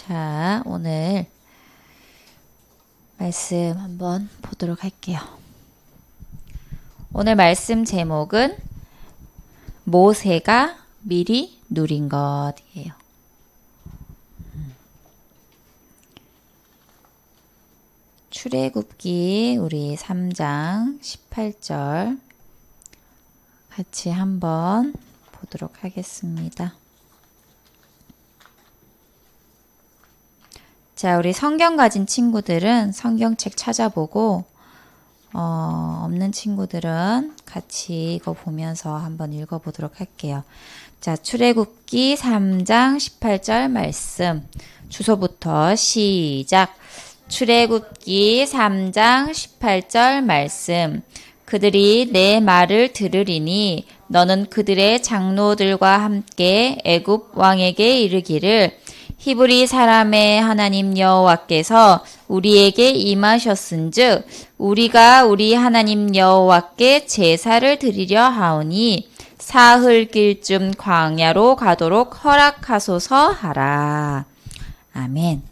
자, 오늘 말씀 한번 보도록 할게요. 오늘 말씀 제목은 모세가 미리 누린 것이에요. 출애굽기 우리 3장 18절 같이 한번 보도록 하겠습니다. 자, 우리 성경 가진 친구들은 성경책 찾아보고 없는 친구들은 같이 이거 보면서 한번 읽어보도록 할게요. 자, 출애굽기 3장 18절 말씀 주소부터 시작. 출애굽기 3장 18절 말씀. 그들이 내 말을 들으리니 너는 그들의 장로들과 함께 애굽 왕에게 이르기를 히브리 사람의 하나님 여호와께서 우리에게 임하셨은즉 우리가 우리 하나님 여호와께 제사를 드리려 하오니 사흘길쯤 광야로 가도록 허락하소서 하라. 아멘.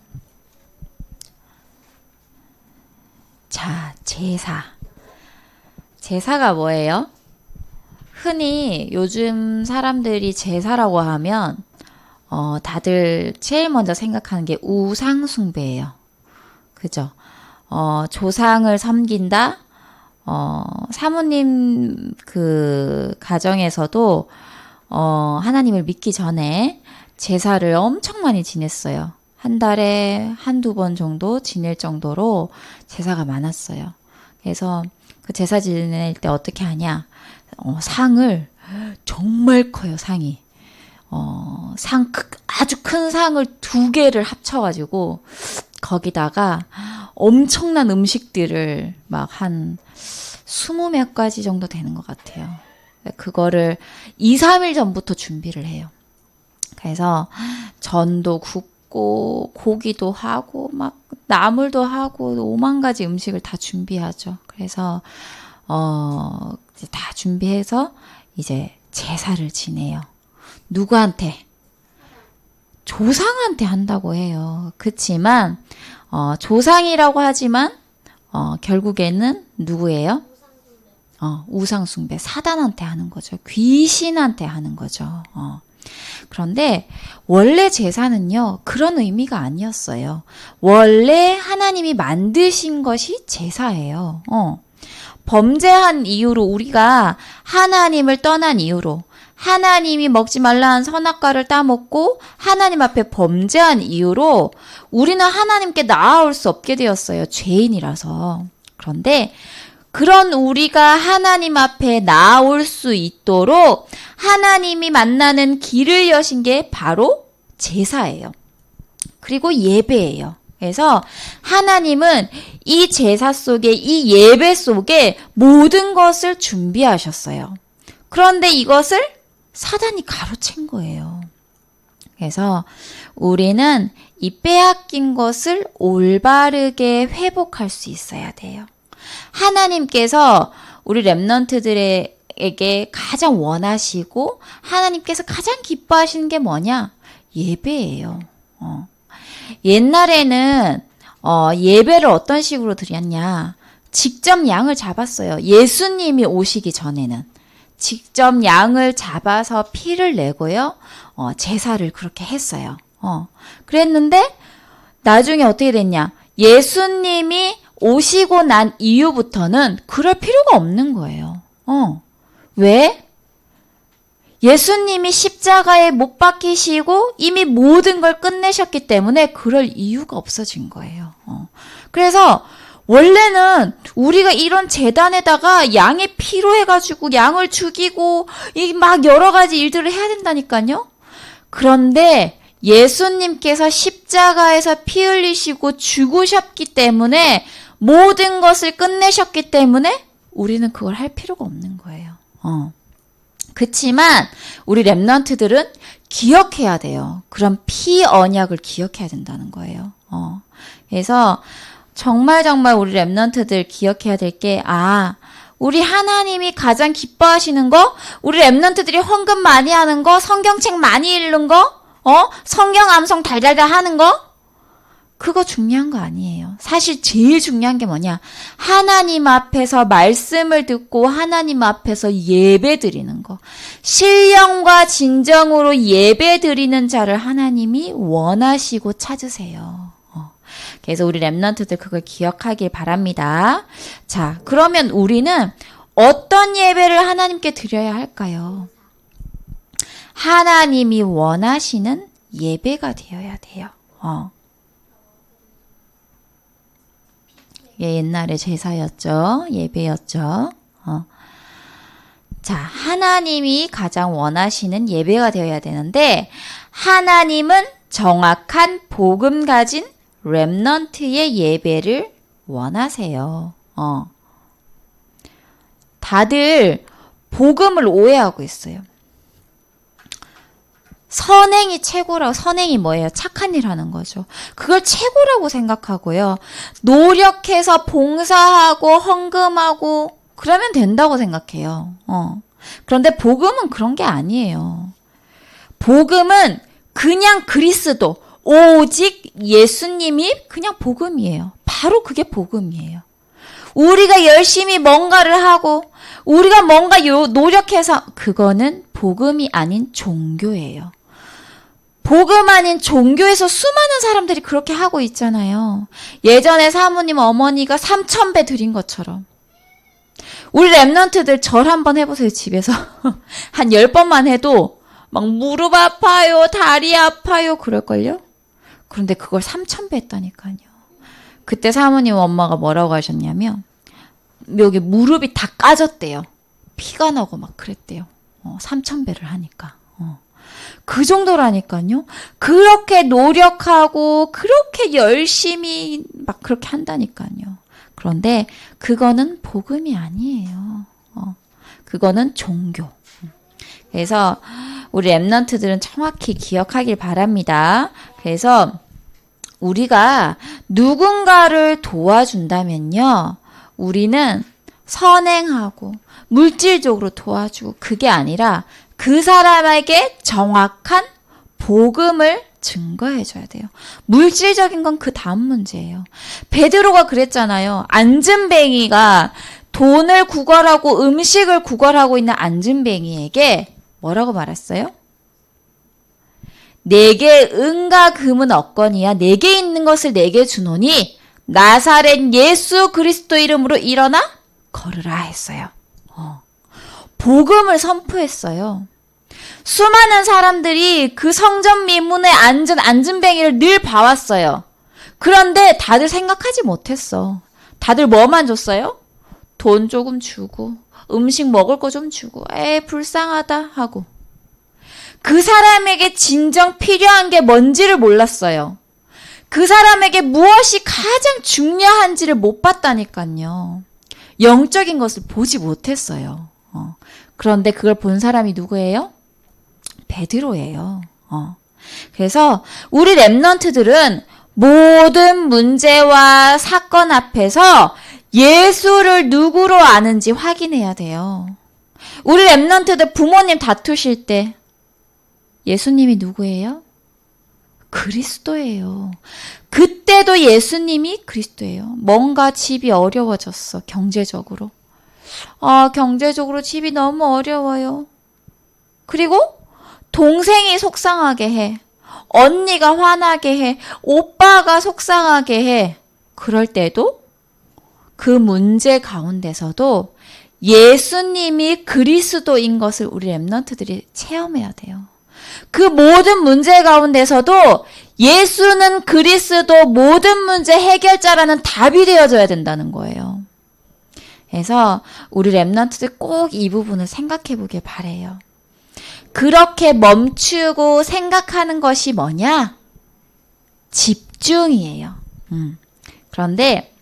자, 제사가 뭐예요? 흔히 요즘 사람들이 제사라고 하면 다들 제일 먼저 생각하는 게 우상숭배예요. 그죠? 조상을 섬긴다? 사모님 그 가정에서도 하나님을 믿기 전에 제사를 엄청 많이 지냈어요. 한 달에 한두 번 정도 지낼 정도로 제사가 많았어요. 그래서 그 제사 지낼 때 어떻게 하냐? 상을 정말 커요, 상이. 아주 큰 상을 2개를 합쳐가지고 거기다가 엄청난 음식들을 막 한 20몇 가지 정도 되는 것 같아요. 그거를 2, 3일 전부터 준비를 해요. 그래서 전도 굽고 고기도 하고 막 나물도 하고 5만 가지 음식을 다 준비하죠. 그래서 이제 다 준비해서 이제 제사를 지내요. 누구한테? 조상한테 한다고 해요. 그치만 조상이라고 하지만 결국에는 누구예요? 우상숭배. 사단한테 하는 거죠. 귀신한테 하는 거죠. 그런데 원래 제사는요, 그런 의미가 아니었어요. 원래 하나님이 만드신 것이 제사예요. 범죄한 이유로, 우리가 하나님을 떠난 이유로, 하나님이 먹지 말라 한 선악과를 따먹고 하나님 앞에 범죄한 이유로 우리는 하나님께 나아올 수 없게 되었어요. 죄인이라서. 그런데 그런 우리가 하나님 앞에 나아올 수 있도록 하나님이 만나는 길을 여신 게 바로 제사예요. 그리고 예배예요. 그래서 하나님은 이 제사 속에, 이 예배 속에 모든 것을 준비하셨어요. 그런데 이것을 사단이 가로챈 거예요. 그래서 우리는 이 빼앗긴 것을 올바르게 회복할 수 있어야 돼요. 하나님께서 우리 랩런트들에게 가장 원하시고 하나님께서 가장 기뻐하시는 게 뭐냐? 예배예요. 옛날에는 예배를 어떤 식으로 드렸냐? 직접 양을 잡았어요. 예수님이 오시기 전에는. 직접 양을 잡아서 피를 내고요. 제사를 그렇게 했어요. 그랬는데 나중에 어떻게 됐냐? 예수님이 오시고 난 이후부터는 그럴 필요가 없는 거예요. 왜? 예수님이 십자가에 못 박히시고 이미 모든 걸 끝내셨기 때문에 그럴 이유가 없어진 거예요. 그래서 원래는 우리가 이런 제단에다가 양이 필요해가지고 양을 죽이고 막 여러 가지 일들을 해야 된다니까요. 그런데 예수님께서 십자가에서 피 흘리시고 죽으셨기 때문에 모든 것을 끝내셨기 때문에 우리는 그걸 할 필요가 없는 거예요. 그치만 우리 랩런트들은 기억해야 돼요. 그런 피 언약을 기억해야 된다는 거예요. 그래서 정말 우리 랩런트들 기억해야 될 게, 우리 하나님이 가장 기뻐하시는 거, 우리 랩런트들이 헌금 많이 하는 거, 성경책 많이 읽는 거, 성경 암송 달달달 하는 거, 그거 중요한 거 아니에요. 사실 제일 중요한 게 뭐냐? 하나님 앞에서 말씀을 듣고 하나님 앞에서 예배 드리는 거. 신령과 진정으로 예배 드리는 자를 하나님이 원하시고 찾으세요. 그래서 우리 랩런트들 그걸 기억하길 바랍니다. 자, 그러면 우리는 어떤 예배를 하나님께 드려야 할까요? 하나님이 원하시는 예배가 되어야 돼요. 옛날에 제사였죠. 예배였죠. 자, 하나님이 가장 원하시는 예배가 되어야 되는데 하나님은 정확한 복음 가진 렘넌트의 예배를 원하세요. 다들 복음을 오해하고 있어요. 선행이 최고라고, 선행이 뭐예요? 착한 일 하는 거죠. 그걸 최고라고 생각하고요. 노력해서 봉사하고 헌금하고 그러면 된다고 생각해요. 그런데 복음은 그런 게 아니에요. 복음은 그냥 그리스도, 오직 예수님이 그냥 복음이에요. 바로 그게 복음이에요. 우리가 열심히 뭔가를 하고 우리가 뭔가 노력해서 그거는 복음이 아닌 종교예요. 복음 아닌 종교에서 수많은 사람들이 그렇게 하고 있잖아요. 예전에 사모님 어머니가 3,000배 드린 것처럼. 우리 랩런트들 절 한번 해보세요. 집에서. 한 10번만 해도 막 무릎 아파요, 다리 아파요 그럴걸요? 그런데 그걸 3,000배 했다니까요. 그때 사모님 엄마가 뭐라고 하셨냐면 여기 무릎이 다 까졌대요. 피가 나고 막 그랬대요. 3,000배를 하니까. 그 정도라니까요. 그렇게 노력하고 그렇게 열심히 막 그렇게 한다니까요. 그런데 그거는 복음이 아니에요. 그거는 종교. 그래서 우리 랩런트들은 정확히 기억하길 바랍니다. 그래서 우리가 누군가를 도와준다면요. 우리는 선행하고 물질적으로 도와주고 그게 아니라 그 사람에게 정확한 복음을 증거해줘야 돼요. 물질적인 건 그 다음 문제예요. 베드로가 그랬잖아요. 앉은뱅이가 돈을 구걸하고 음식을 구걸하고 있는 앉은뱅이에게 뭐라고 말했어요? 내게 은과 금은 없거니와 내게 있는 것을 내게 주노니 나사렛 예수 그리스도 이름으로 일어나 걸으라 했어요. 복음을 선포했어요. 수많은 사람들이 그 성전 미문에 앉은 앉은뱅이를 늘 봐왔어요. 그런데 다들 생각하지 못했어. 다들 뭐만 줬어요? 돈 조금 주고 음식 먹을 거 좀 주고 불쌍하다 하고 그 사람에게 진정 필요한 게 뭔지를 몰랐어요. 그 사람에게 무엇이 가장 중요한지를 못 봤다니까요. 영적인 것을 보지 못했어요. 그런데 그걸 본 사람이 누구예요? 베드로예요. 그래서 우리 랩런트들은 모든 문제와 사건 앞에서 예수를 누구로 아는지 확인해야 돼요. 우리 랩런트들 부모님 다투실 때 예수님이 누구예요? 그리스도예요. 그때도 예수님이 그리스도예요. 뭔가 집이 어려워졌어. 경제적으로. 경제적으로 집이 너무 어려워요. 그리고 동생이 속상하게 해. 언니가 화나게 해. 오빠가 속상하게 해. 그럴 때도 그 문제 가운데서도 예수님이 그리스도인 것을 우리 랩런트들이 체험해야 돼요. 그 모든 문제 가운데서도 예수는 그리스도 모든 문제 해결자라는 답이 되어줘야 된다는 거예요. 그래서 우리 랩런트들 꼭 이 부분을 생각해 보길 바래요. 그렇게 멈추고 생각하는 것이 뭐냐? 집중이에요. 그런데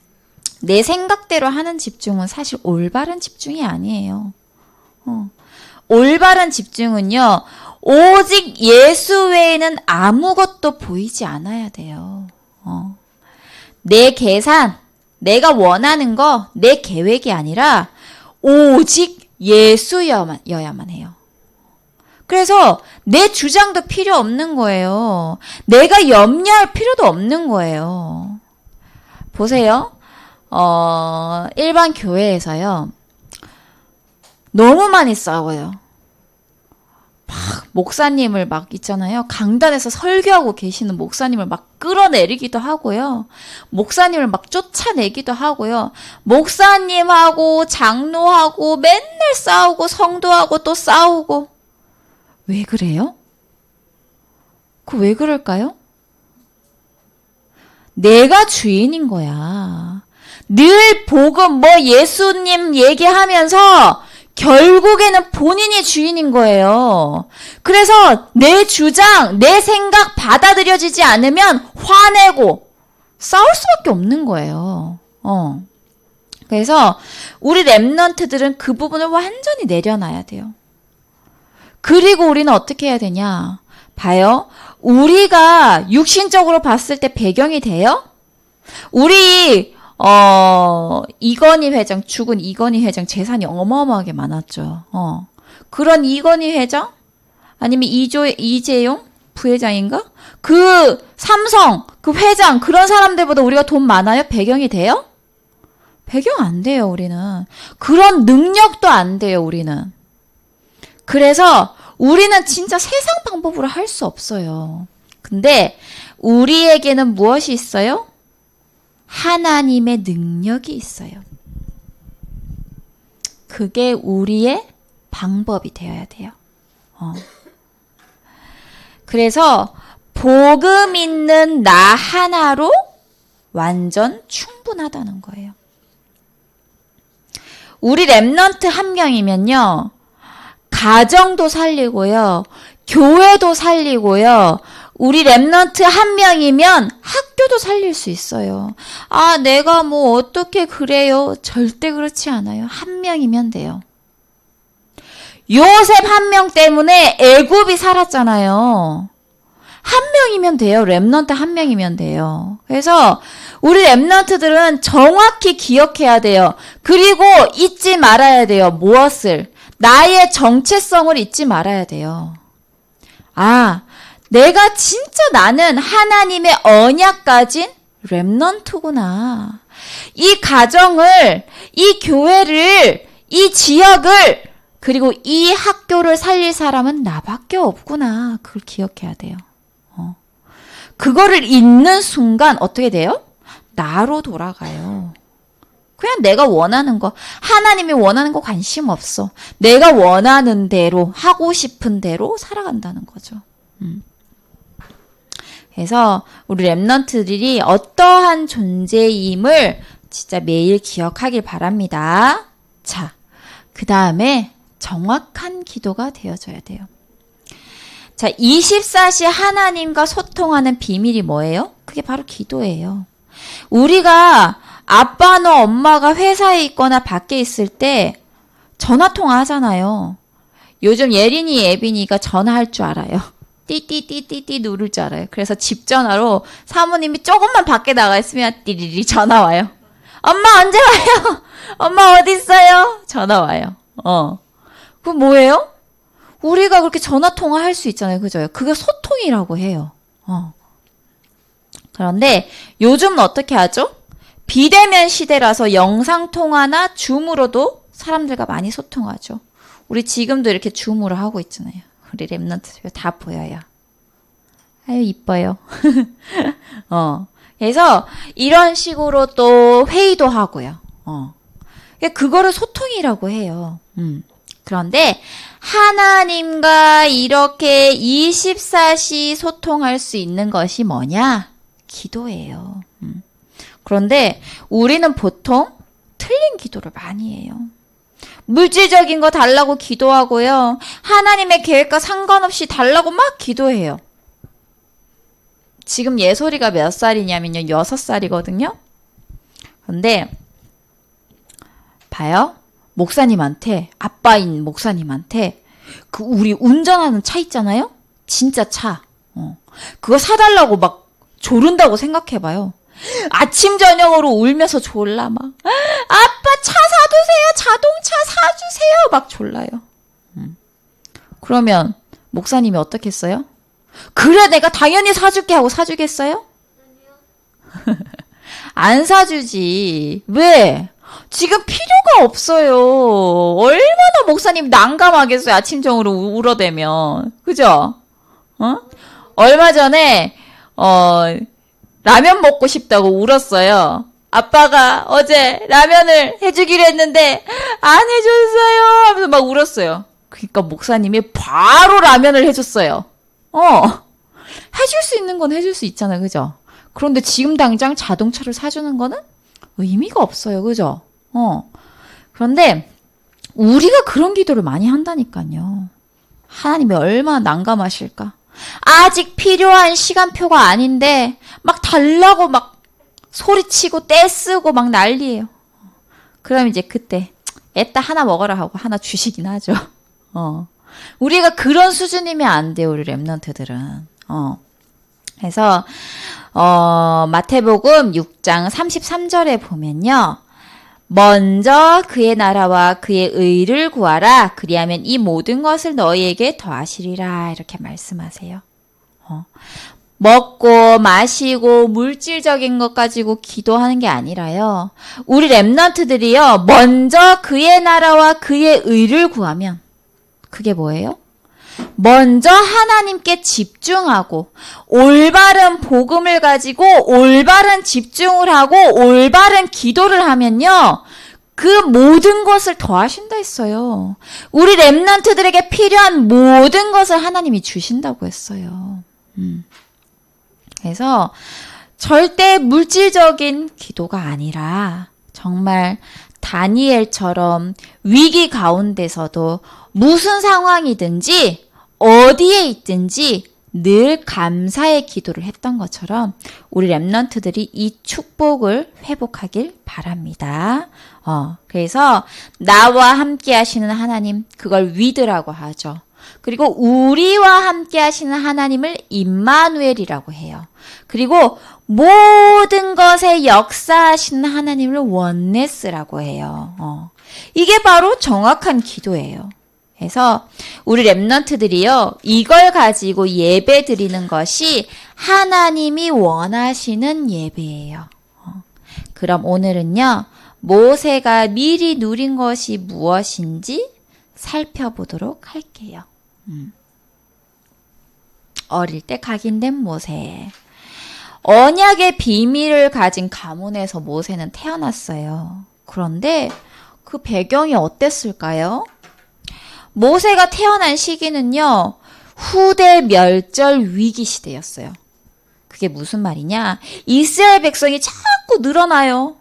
내 생각대로 하는 집중은 사실 올바른 집중이 아니에요. 올바른 집중은요. 오직 예수 외에는 아무것도 보이지 않아야 돼요. 내 계산, 내가 원하는 거, 내 계획이 아니라 오직 예수여야만 해요. 그래서 내 주장도 필요 없는 거예요. 내가 염려할 필요도 없는 거예요. 보세요. 일반 교회에서요. 너무 많이 싸워요. 막 목사님을 막 있잖아요. 강단에서 설교하고 계시는 목사님을 막 끌어내리기도 하고요. 목사님을 막 쫓아내기도 하고요. 목사님하고 장로하고 맨날 싸우고 성도하고 또 싸우고. 왜 그래요? 왜 그럴까요? 내가 주인인 거야. 늘 복음 예수님 얘기하면서 결국에는 본인이 주인인 거예요. 그래서 내 주장, 내 생각 받아들여지지 않으면 화내고 싸울 수밖에 없는 거예요. 그래서 우리 랩런트들은 그 부분을 완전히 내려놔야 돼요. 그리고 우리는 어떻게 해야 되냐? 봐요. 우리가 육신적으로 봤을 때 배경이 돼요? 우리 이건희 회장, 죽은 이건희 회장 재산이 어마어마하게 많았죠. 그런 이건희 회장? 아니면 이재용 부회장인가? 그 삼성, 그 회장, 그런 사람들보다 우리가 돈 많아요? 배경이 돼요? 배경 안 돼요, 우리는. 그런 능력도 안 돼요, 우리는. 그래서 우리는 진짜 세상 방법으로 할 수 없어요. 근데 우리에게는 무엇이 있어요? 하나님의 능력이 있어요. 그게 우리의 방법이 되어야 돼요. 그래서 복음 있는 나 하나로 완전 충분하다는 거예요. 우리 랩런트 한 명이면요. 가정도 살리고요. 교회도 살리고요. 우리 랩런트 한 명이면 학교도 살릴 수 있어요. 아, 내가 어떻게 그래요? 절대 그렇지 않아요. 한 명이면 돼요. 요셉 한 명 때문에 애굽이 살았잖아요. 한 명이면 돼요. 랩런트 한 명이면 돼요. 그래서 우리 랩런트들은 정확히 기억해야 돼요. 그리고 잊지 말아야 돼요. 무엇을? 나의 정체성을 잊지 말아야 돼요. 내가 진짜 나는 하나님의 언약 가진 랩런트구나. 이 가정을, 이 교회를, 이 지역을, 그리고 이 학교를 살릴 사람은 나밖에 없구나. 그걸 기억해야 돼요. 그거를 잊는 순간 어떻게 돼요? 나로 돌아가요. 그냥 내가 원하는 거, 하나님이 원하는 거 관심 없어. 내가 원하는 대로, 하고 싶은 대로 살아간다는 거죠. 그래서 우리 랩런트들이 어떠한 존재임을 진짜 매일 기억하길 바랍니다. 자, 그 다음에 정확한 기도가 되어줘야 돼요. 자, 24시 하나님과 소통하는 비밀이 뭐예요? 그게 바로 기도예요. 우리가 아빠나 엄마가 회사에 있거나 밖에 있을 때 전화통화 하잖아요. 요즘 예린이, 예빈이가 전화할 줄 알아요. 띠띠띠띠띠 누를 줄 알아요. 그래서 집 전화로 사모님이 조금만 밖에 나가 있으면 띠리리 전화 와요. 엄마 언제 와요? 엄마 어디 있어요? 전화 와요. 그거 뭐예요? 우리가 그렇게 전화통화 할 수 있잖아요. 그죠? 그게 소통이라고 해요. 그런데 요즘은 어떻게 하죠? 비대면 시대라서 영상통화나 줌으로도 사람들과 많이 소통하죠. 우리 지금도 이렇게 줌으로 하고 있잖아요. 우리 랩런트 다 보여요. 아유, 이뻐요. 그래서 이런 식으로 또 회의도 하고요. 그거를 소통이라고 해요. 그런데 하나님과 이렇게 24시 소통할 수 있는 것이 뭐냐? 기도예요. 그런데 우리는 보통 틀린 기도를 많이 해요. 물질적인 거 달라고 기도하고요. 하나님의 계획과 상관없이 달라고 막 기도해요. 지금 예솔이가 몇 살이냐면요. 6살이거든요. 근데 봐요. 목사님한테, 아빠인 목사님한테 그 우리 운전하는 차 있잖아요. 진짜 차. 그거 사달라고 막 조른다고 생각해봐요. 아침 저녁으로 울면서 졸라 막 아빠 차 사주세요. 자동차 사주세요. 막 졸라요. 그러면 목사님이 어떻게 했어요? 그래, 내가 당연히 사줄게 하고 사주겠어요? 안 사주지. 왜? 지금 필요가 없어요. 얼마나 목사님 난감하겠어요. 아침 정으로 울어대면. 그죠? 어? 얼마 전에 라면 먹고 싶다고 울었어요. 아빠가 어제 라면을 해주기로 했는데 안 해줬어요 하면서 막 울었어요. 그러니까 목사님이 바로 라면을 해줬어요. 해줄 수 있는 건 해줄 수 있잖아요. 그죠? 그런데 지금 당장 자동차를 사주는 거는 의미가 없어요. 그죠? 그런데 우리가 그런 기도를 많이 한다니까요. 하나님이 얼마나 난감하실까? 아직 필요한 시간표가 아닌데 막 달라고 막 소리치고 떼쓰고 막 난리예요. 그럼 이제 그때 애따 하나 먹어라 하고 하나 주시긴 하죠. 우리가 그런 수준이면 안 돼요. 우리 랩런트들은. 그래서 마태복음 6장 33절에 보면요. 먼저 그의 나라와 그의 의를 구하라. 그리하면 이 모든 것을 너희에게 더하시리라. 이렇게 말씀하세요. 먹고 마시고 물질적인 것 가지고 기도하는 게 아니라요. 우리 랩런트들이요. 먼저 그의 나라와 그의 의를 구하면 그게 뭐예요? 먼저 하나님께 집중하고 올바른 복음을 가지고 올바른 집중을 하고 올바른 기도를 하면요. 그 모든 것을 더하신다 했어요. 우리 랩런트들에게 필요한 모든 것을 하나님이 주신다고 했어요. 그래서 절대 물질적인 기도가 아니라 정말 다니엘처럼 위기 가운데서도 무슨 상황이든지 어디에 있든지 늘 감사의 기도를 했던 것처럼 우리 랩런트들이 이 축복을 회복하길 바랍니다. 그래서 나와 함께 하시는 하나님, 그걸 위드라고 하죠. 그리고 우리와 함께 하시는 하나님을 임마누엘이라고 해요. 그리고 모든 것에 역사하시는 하나님을 원네스라고 해요. 이게 바로 정확한 기도예요. 그래서 우리 랩런트들이요. 이걸 가지고 예배 드리는 것이 하나님이 원하시는 예배예요. 그럼 오늘은요. 모세가 미리 누린 것이 무엇인지 살펴보도록 할게요. 어릴 때 각인된 모세. 언약의 비밀을 가진 가문에서 모세는 태어났어요. 그런데 그 배경이 어땠을까요? 모세가 태어난 시기는요. 후대 멸절 위기 시대였어요. 그게 무슨 말이냐? 이스라엘 백성이 자꾸 늘어나요.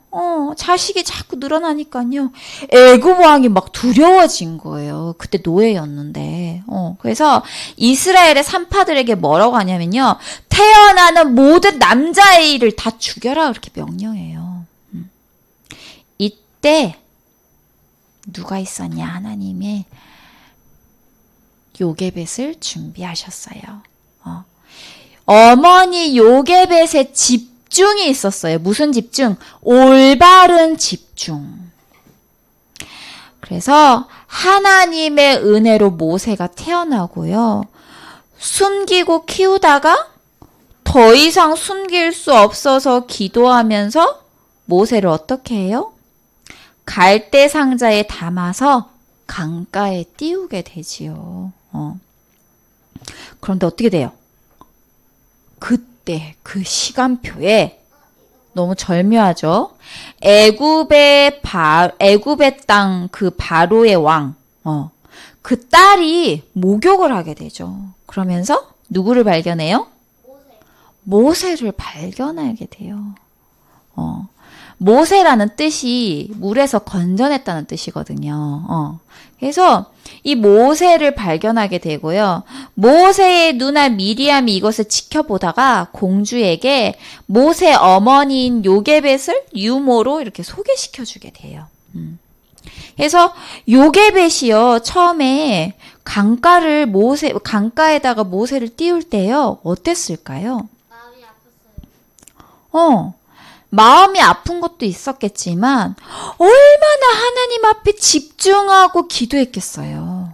자식이 자꾸 늘어나니까요. 애굽 왕이 막 두려워진 거예요. 그때 노예였는데. 그래서 이스라엘의 산파들에게 뭐라고 하냐면요. 태어나는 모든 남자아이를 다 죽여라. 그렇게 명령해요. 이때 누가 있었냐? 하나님의 요게벳을 준비하셨어요. 어머니 요게벳의 집중이 있었어요. 무슨 집중? 올바른 집중. 그래서 하나님의 은혜로 모세가 태어나고요. 숨기고 키우다가 더 이상 숨길 수 없어서 기도하면서 모세를 어떻게 해요? 갈대 상자에 담아서 강가에 띄우게 되지요. 그런데 어떻게 돼요? 그때 그 시간표에 너무 절묘하죠. 애굽의 땅 그 바로의 왕, 그 딸이 목욕을 하게 되죠. 그러면서 누구를 발견해요? 모세를 발견하게 돼요. 모세라는 뜻이 물에서 건져냈다는 뜻이거든요. 그래서 이 모세를 발견하게 되고요. 모세의 누나 미리암이 이것을 지켜보다가 공주에게 모세 어머니인 요게벳을 유모로 이렇게 소개시켜주게 돼요. 그래서 요게벳이요. 처음에 강가에다가 모세를 띄울 때요. 어땠을까요? 마음이 아팠어요. 마음이 아픈 것도 있었겠지만 얼마나 하나님 앞에 집중하고 기도했겠어요.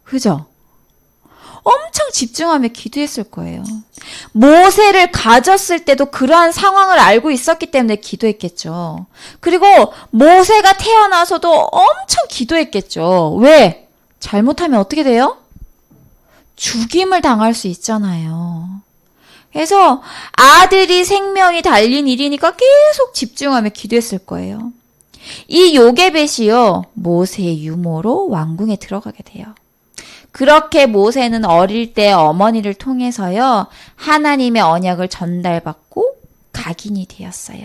그죠? 엄청 집중하며 기도했을 거예요. 모세를 가졌을 때도 그러한 상황을 알고 있었기 때문에 기도했겠죠. 그리고 모세가 태어나서도 엄청 기도했겠죠. 왜? 잘못하면 어떻게 돼요? 죽임을 당할 수 있잖아요. 그래서 아들이 생명이 달린 일이니까 계속 집중하며 기도했을 거예요. 이 요게벳이요, 모세의 유모로 왕궁에 들어가게 돼요. 그렇게 모세는 어릴 때 어머니를 통해서요, 하나님의 언약을 전달받고 각인이 되었어요.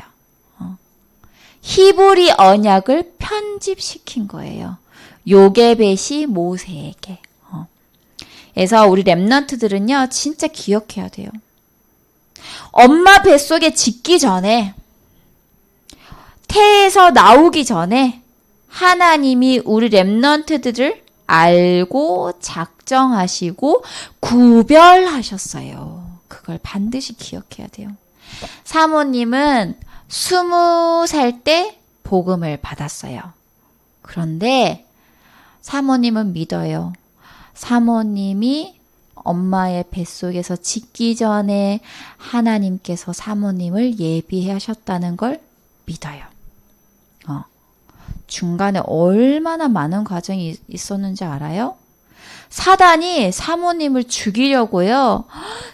히브리 언약을 편집시킨 거예요. 요게벳이 모세에게. 그래서 우리 렘넌트들은요, 진짜 기억해야 돼요. 엄마 뱃속에 짓기 전에, 태에서 나오기 전에 하나님이 우리 렘넌트들을 알고 작정하시고 구별하셨어요. 그걸 반드시 기억해야 돼요. 사모님은 20살 때 복음을 받았어요. 그런데 사모님은 믿어요. 사모님이 엄마의 뱃속에서 짓기 전에 하나님께서 사모님을 예비하셨다는 걸 믿어요. 중간에 얼마나 많은 과정이 있었는지 알아요? 사단이 사모님을 죽이려고요,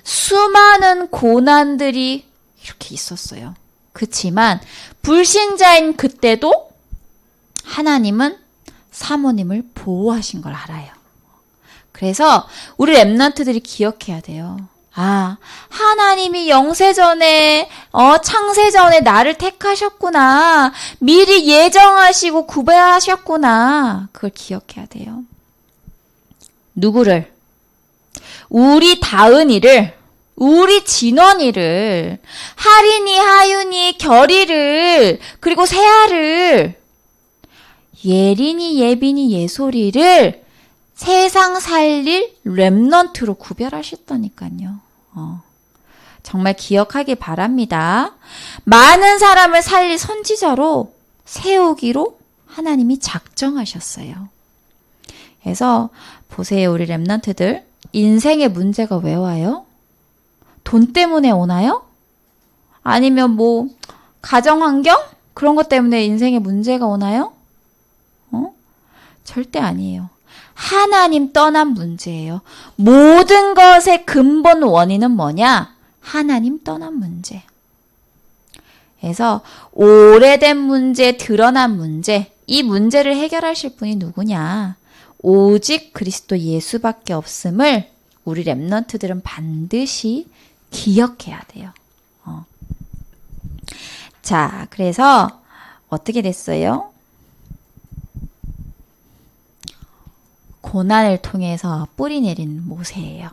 수많은 고난들이 이렇게 있었어요. 그치만 불신자인 그때도 하나님은 사모님을 보호하신 걸 알아요. 그래서 우리 렘넌트들이 기억해야 돼요. 아, 하나님이 영세전에, 창세전에 나를 택하셨구나. 미리 예정하시고 구별하셨구나. 그걸 기억해야 돼요. 누구를? 우리 다은이를, 우리 진원이를, 하린이, 하윤이, 결이를, 그리고 세아를, 예린이, 예빈이, 예솔이를 세상 살릴 렘넌트로 구별하셨다니까요. 정말 기억하길 바랍니다. 많은 사람을 살릴 선지자로 세우기로 하나님이 작정하셨어요. 그래서 보세요, 우리 렘넌트들. 인생의 문제가 왜 와요? 돈 때문에 오나요? 아니면 뭐 가정환경? 그런 것 때문에 인생의 문제가 오나요? 절대 아니에요. 하나님 떠난 문제예요. 모든 것의 근본 원인은 뭐냐? 하나님 떠난 문제. 그래서 오래된 문제, 드러난 문제, 이 문제를 해결하실 분이 누구냐? 오직 그리스도 예수밖에 없음을 우리 렘넌트들은 반드시 기억해야 돼요. 자, 그래서 어떻게 됐어요? 고난을 통해서 뿌리 내린 모세예요.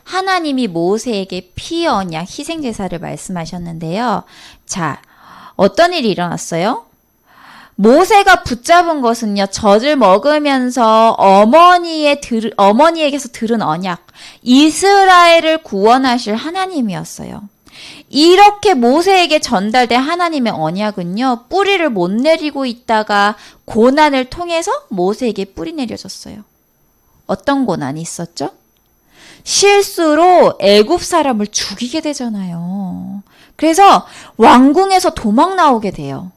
하나님이 모세에게 피 언약 희생 제사를 말씀하셨는데요. 자, 어떤 일이 일어났어요? 모세가 붙잡은 것은요, 젖을 먹으면서 어머니에게서 들은 언약, 이스라엘을 구원하실 하나님이었어요. 이렇게 모세에게 전달된 하나님의 언약은요, 뿌리를 못 내리고 있다가 고난을 통해서 모세에게 뿌리 내려졌어요. 어떤 고난이 있었죠? 실수로 애굽 사람을 죽이게 되잖아요. 그래서 왕궁에서 도망 나오게 돼요.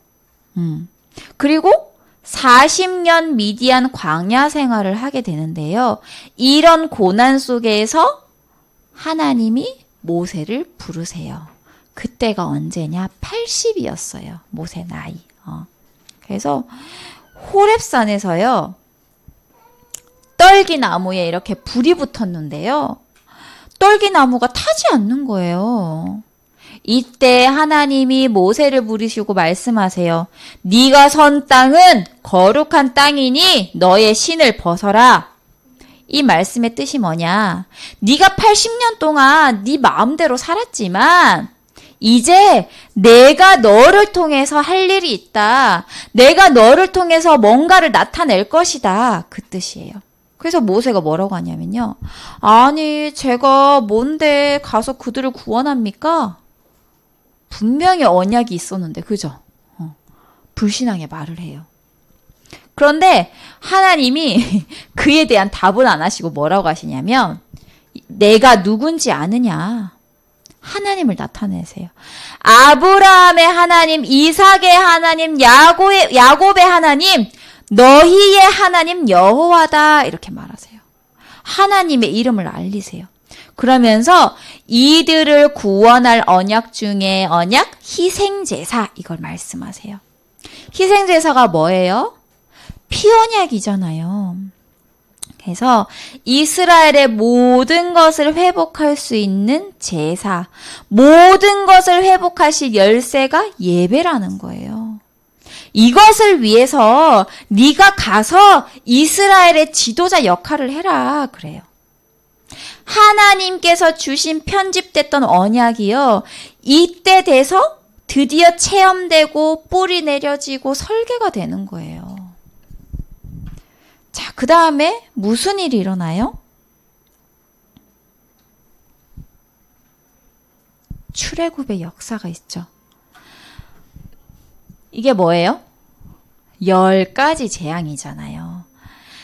그리고 40년 미디안 광야 생활을 하게 되는데요. 이런 고난 속에서 하나님이 모세를 부르세요. 그때가 언제냐? 80이었어요. 모세 나이. 그래서 호렙산에서요, 떨기나무에 이렇게 불이 붙었는데요. 떨기나무가 타지 않는 거예요. 이때 하나님이 모세를 부르시고 말씀하세요. 네가 선 땅은 거룩한 땅이니 너의 신을 벗어라. 이 말씀의 뜻이 뭐냐? 네가 80년 동안 네 마음대로 살았지만 이제 내가 너를 통해서 할 일이 있다. 내가 너를 통해서 뭔가를 나타낼 것이다. 그 뜻이에요. 그래서 모세가 뭐라고 하냐면요. 아니, 제가 뭔데 가서 그들을 구원합니까? 분명히 언약이 있었는데, 그죠? 불신앙의 말을 해요. 그런데 하나님이 그에 대한 답은 안 하시고 뭐라고 하시냐면 내가 누군지 아느냐? 하나님을 나타내세요. 아브라함의 하나님, 이삭의 하나님, 야곱의 하나님, 너희의 하나님 여호와다 이렇게 말하세요. 하나님의 이름을 알리세요. 그러면서 이들을 구원할 언약 중에 언약 희생제사 이걸 말씀하세요. 희생제사가 뭐예요? 피언약이잖아요. 그래서 이스라엘의 모든 것을 회복할 수 있는 제사, 모든 것을 회복하실 열쇠가 예배라는 거예요. 이것을 위해서 네가 가서 이스라엘의 지도자 역할을 해라 그래요. 하나님께서 주신 편집됐던 언약이요. 이때 돼서 드디어 체험되고 뿌리 내려지고 설계가 되는 거예요. 자, 그 다음에 무슨 일이 일어나요? 출애굽의 역사가 있죠. 이게 뭐예요? 10가지 재앙이잖아요.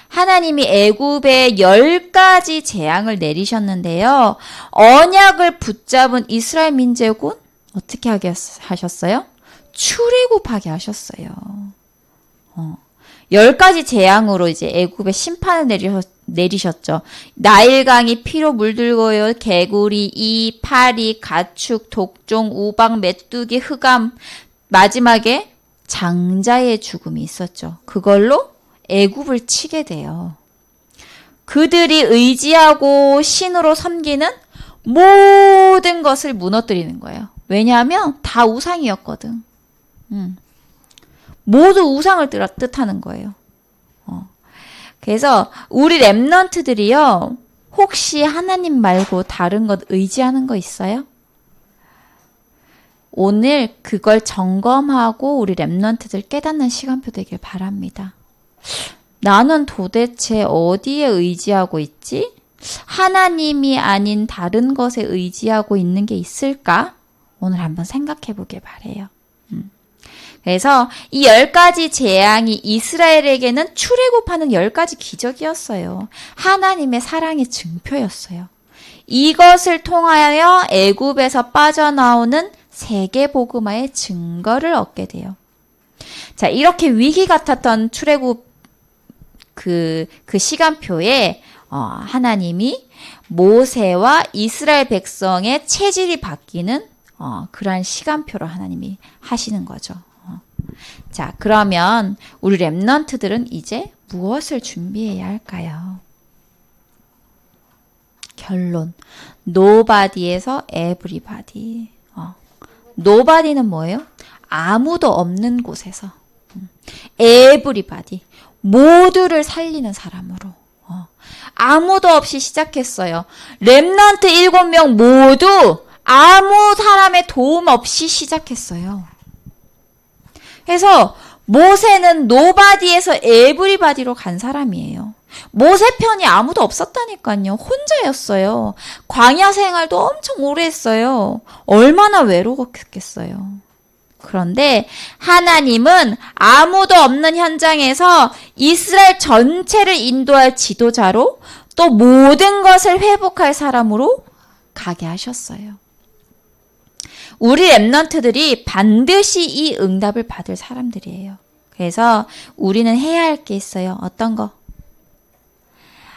하나님이 애굽에 10가지 재앙을 내리셨는데요. 언약을 붙잡은 이스라엘 민족은 어떻게 하게 하셨어요? 출애굽하게 하셨어요. 10가지 재앙으로 이제 애굽에 심판을 내리셨죠. 나일강이 피로 물들고요. 개구리, 이, 파리, 가축, 독종, 우박, 메뚜기, 흑암, 마지막에 장자의 죽음이 있었죠. 그걸로 애굽을 치게 돼요. 그들이 의지하고 신으로 섬기는 모든 것을 무너뜨리는 거예요. 왜냐하면 다 우상이었거든. 모두 우상을 뜻하는 거예요. 그래서 우리 렘넌트들이요. 혹시 하나님 말고 다른 것 의지하는 거 있어요? 오늘 그걸 점검하고 우리 렘넌트들 깨닫는 시간표 되길 바랍니다. 나는 도대체 어디에 의지하고 있지? 하나님이 아닌 다른 것에 의지하고 있는 게 있을까? 오늘 한번 생각해 보길 바래요. 그래서 이 10가지 재앙이 이스라엘에게는 출애굽하는 10가지 기적이었어요. 하나님의 사랑의 증표였어요. 이것을 통하여 애굽에서 빠져나오는 세계복음화의 증거를 얻게 돼요. 자, 이렇게 위기 같았던 출애굽 그 시간표에 하나님이 모세와 이스라엘 백성의 체질이 바뀌는 그러한 시간표로 하나님이 하시는 거죠. 자, 그러면 우리 렘넌트들은 이제 무엇을 준비해야 할까요? 결론. 노바디에서 에브리바디. 노바디는 뭐예요? 아무도 없는 곳에서. 에브리바디. 모두를 살리는 사람으로. 아무도 없이 시작했어요. 렘넌트 7명 모두 아무 사람의 도움 없이 시작했어요. 그래서 모세는 노바디에서 에브리바디로 간 사람이에요. 모세 편이 아무도 없었다니까요. 혼자였어요. 광야 생활도 엄청 오래 했어요. 얼마나 외로웠겠어요. 그런데 하나님은 아무도 없는 현장에서 이스라엘 전체를 인도할 지도자로 또 모든 것을 회복할 사람으로 가게 하셨어요. 우리 렘넌트들이 반드시 이 응답을 받을 사람들이에요. 그래서 우리는 해야 할 게 있어요. 어떤 거?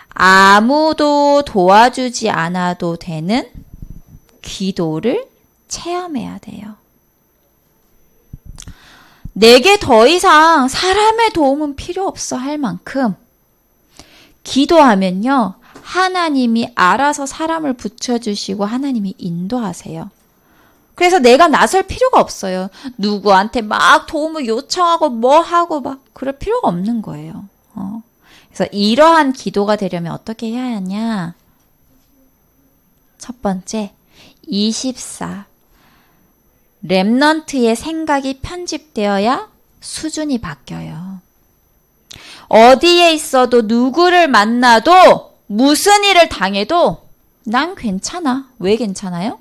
아무도 도와주지 않아도 되는 기도를 체험해야 돼요. 내게 더 이상 사람의 도움은 필요 없어 할 만큼 기도하면요. 하나님이 알아서 사람을 붙여주시고 하나님이 인도하세요. 그래서 내가 나설 필요가 없어요. 누구한테 막 도움을 요청하고 뭐 하고 막 그럴 필요가 없는 거예요. 그래서 이러한 기도가 되려면 어떻게 해야 하냐? 첫 번째, 24. 렘넌트의 생각이 편집되어야 수준이 바뀌어요. 어디에 있어도 누구를 만나도 무슨 일을 당해도 난 괜찮아. 왜 괜찮아요?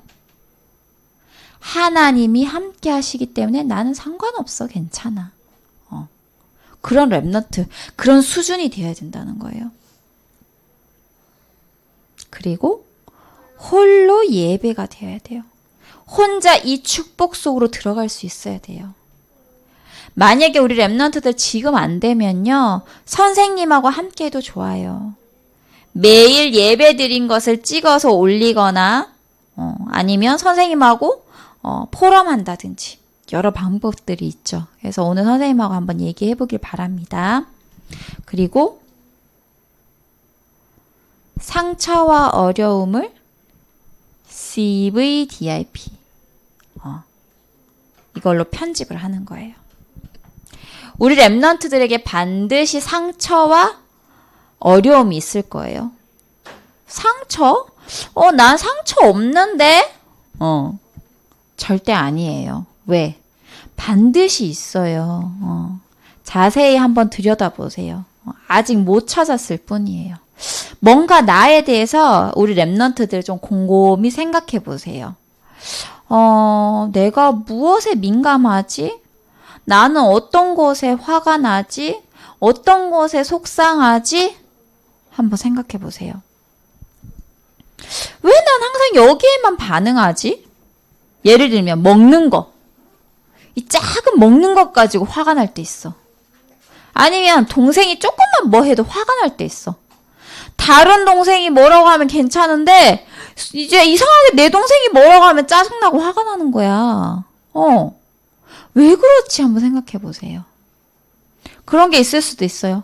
하나님이 함께 하시기 때문에 나는 상관없어. 괜찮아. 그런 렘넌트, 그런 수준이 되어야 된다는 거예요. 그리고 홀로 예배가 되어야 돼요. 혼자 이 축복 속으로 들어갈 수 있어야 돼요. 만약에 우리 렘넌트들 지금 안 되면요, 선생님하고 함께 해도 좋아요. 매일 예배 드린 것을 찍어서 올리거나 아니면 선생님하고 포럼한다든지 여러 방법들이 있죠. 그래서 오늘 선생님하고 한번 얘기해 보길 바랍니다. 그리고 상처와 어려움을 CVDIP 이걸로 편집을 하는 거예요. 우리 렘넌트들에게 반드시 상처와 어려움이 있을 거예요. 상처? 난 상처 없는데? 절대 아니에요. 왜? 반드시 있어요. 자세히 한번 들여다보세요. 아직 못 찾았을 뿐이에요. 뭔가 나에 대해서 우리 렘넌트들 좀 곰곰이 생각해 보세요. 내가 무엇에 민감하지? 나는 어떤 것에 화가 나지? 어떤 것에 속상하지? 한번 생각해 보세요. 왜 난 항상 여기에만 반응하지? 예를 들면 먹는 거. 이 작은 먹는 것 가지고 화가 날 때 있어. 아니면 동생이 조금만 뭐 해도 화가 날 때 있어. 다른 동생이 뭐라고 하면 괜찮은데 이제 이상하게 내 동생이 뭐라고 하면 짜증나고 화가 나는 거야. 왜 그렇지 한번 생각해 보세요. 그런 게 있을 수도 있어요.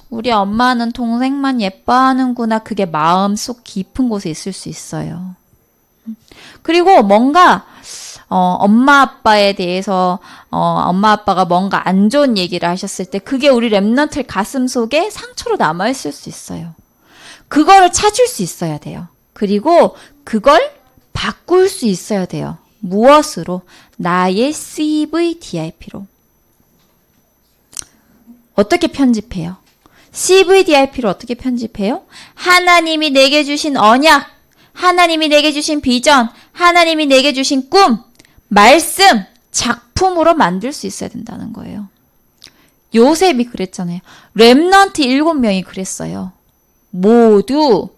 우리 엄마는 동생만 예뻐하는구나. 그게 마음속 깊은 곳에 있을 수 있어요. 그리고 뭔가 엄마 아빠에 대해서 엄마 아빠가 뭔가 안 좋은 얘기를 하셨을 때 그게 우리 렘넌트 가슴 속에 상처로 남아있을 수 있어요. 그거를 찾을 수 있어야 돼요. 그리고 그걸 바꿀 수 있어야 돼요. 무엇으로? 나의 CVDIP로. 어떻게 편집해요? CVDIP로 어떻게 편집해요? 하나님이 내게 주신 언약, 하나님이 내게 주신 비전, 하나님이 내게 주신 꿈, 말씀, 작품으로 만들 수 있어야 된다는 거예요. 요셉이 그랬잖아요. 렘넌트 7명이 그랬어요. 모두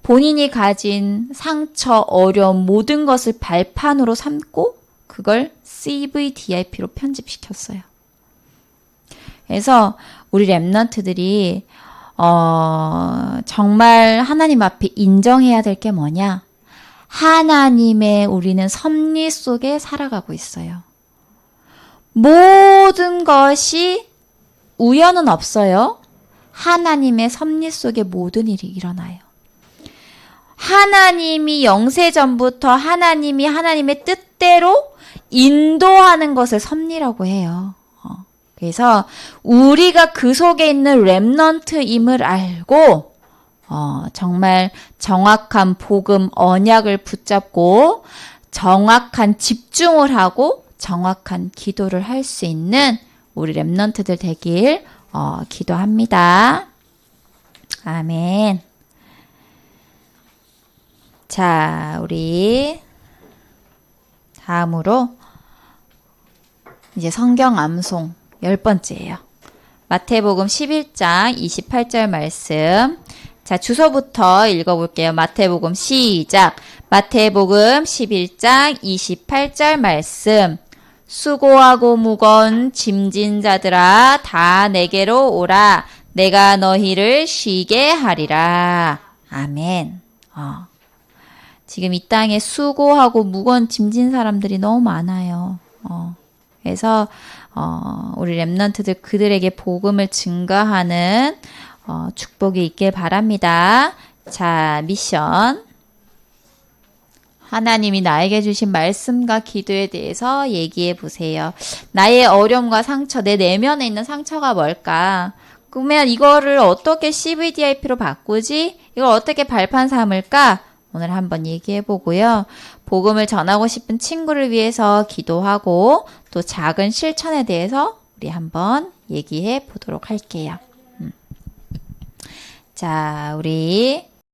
본인이 가진 상처, 어려움, 모든 것을 발판으로 삼고 그걸 CVDIP로 편집시켰어요. 그래서 우리 렘넌트들이 정말 하나님 앞에 인정해야 될 게 뭐냐? 하나님의 우리는 섭리 속에 살아가고 있어요. 모든 것이 우연은 없어요. 하나님의 섭리 속에 모든 일이 일어나요. 하나님이 영세전부터 하나님의 뜻대로 인도하는 것을 섭리라고 해요. 그래서 우리가 그 속에 있는 렘넌트임을 알고 정말 정확한 복음 언약을 붙잡고 정확한 집중을 하고 정확한 기도를 할 수 있는 우리 렘넌트들 되길 기도합니다. 아멘. 자, 우리 다음으로 이제 성경 암송 10번째예요. 마태복음 11장 28절 말씀. 자, 주소부터 읽어볼게요. 마태복음 시작. 마태복음 11장 28절 말씀. 수고하고 무거운 짐진 자들아 다 내게로 오라. 내가 너희를 쉬게 하리라. 아멘. 지금 이 땅에 수고하고 무거운 짐진 사람들이 너무 많아요. 그래서 우리 렘넌트들 그들에게 복음을 증거하는 축복이 있길 바랍니다. 자, 미션. 하나님이 나에게 주신 말씀과 기도에 대해서 얘기해 보세요. 나의 어려움과 상처, 내 내면에 있는 상처가 뭘까? 그러면 이거를 어떻게 CVDIP로 바꾸지? 이걸 어떻게 발판 삼을까? 오늘 한번 얘기해 보고요. 복음을 전하고 싶은 친구를 위해서 기도하고 또 작은 실천에 대해서 우리 한번 얘기해 보도록 할게요. 자, 우리